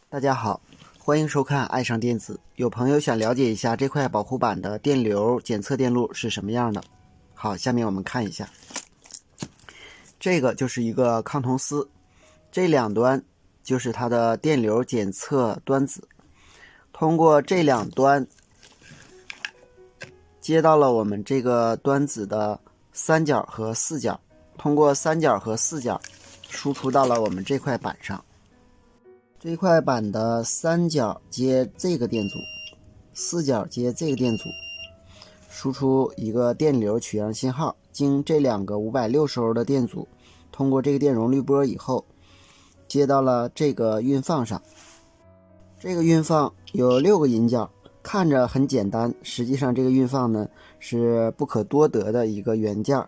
大家好，欢迎收看爱上电子。有朋友想了解一下这块保护板的电流检测电路是什么样的。好，下面我们看一下，这个就是一个抗铜丝，这两端就是它的电流检测端子，通过这两端接到了我们这个端子的三角和四角，通过三角和四角输出到了我们这块板上。这块板的三角接这个电阻，四角接这个电阻，输出一个电流取样信号，经这两个560欧的电阻通过这个电容滤波以后，接到了这个运放上。这个运放有6个引脚，看着很简单，实际上这个运放呢是不可多得的一个元件。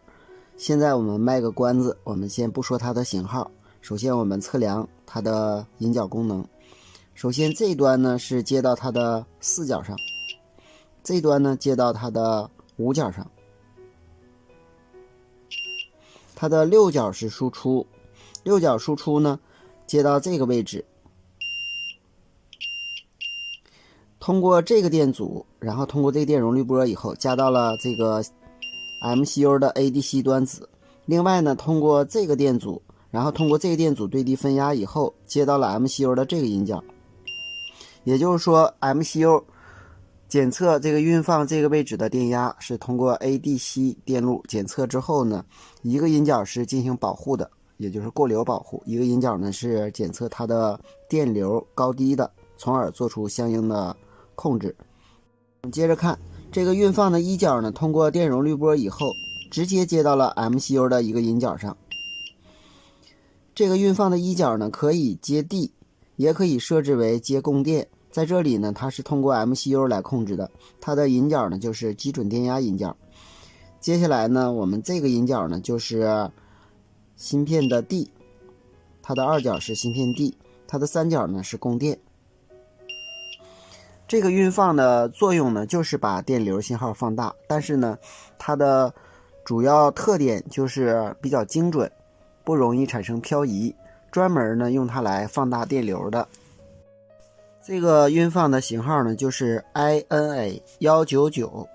现在我们卖个关子，我们先不说它的型号，首先我们测量它的引脚功能。首先这一端呢是接到它的四角上，这一端呢接到它的五角上，它的六角是输出，六角输出呢接到这个位置，通过这个电阻，然后通过这个电容滤波以后加到了这个 MCU 的 ADC 端子。另外呢，通过这个电阻，然后通过这个电阻对地分压以后接到了 MCU 的这个引脚。也就是说 MCU 检测这个运放这个位置的电压是通过 ADC 电路检测之后呢，一个引脚是进行保护的，也就是过流保护，一个引脚呢是检测它的电流高低的，从而做出相应的控制。接着看这个运放的一角呢，通过电容滤波以后直接接到了 MCU 的一个引脚上。这个运放的一角呢可以接地，也可以设置为接供电。在这里呢，它是通过 MCU 来控制的，它的引脚呢就是基准电压引脚。接下来呢，我们这个引脚呢就是芯片的 D， 它的二角是芯片 D， 它的三角呢是供电。这个运放的作用呢就是把电流信号放大，但是呢它的主要特点就是比较精准，不容易产生漂移，专门呢用它来放大电流的。这个运放的型号呢就是 INA199，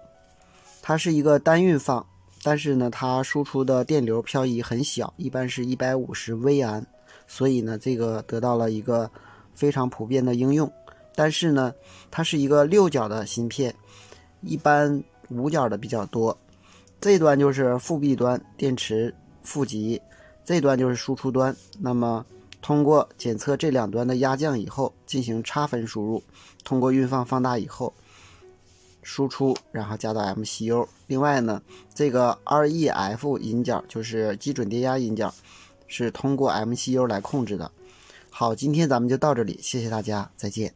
它是一个单运放，但是呢它输出的电流漂移很小，一般是150微安，所以呢这个得到了一个非常普遍的应用。但是呢它是一个6角的芯片，一般5角的比较多。这端就是负闭端，电池负极，这端就是输出端。那么通过检测这两端的压降以后进行差分输入，通过运放放大以后输出，然后加到 MCU。 另外呢这个 REF 引脚就是基准电压引脚，是通过 MCU 来控制的。好，今天咱们就到这里，谢谢大家，再见。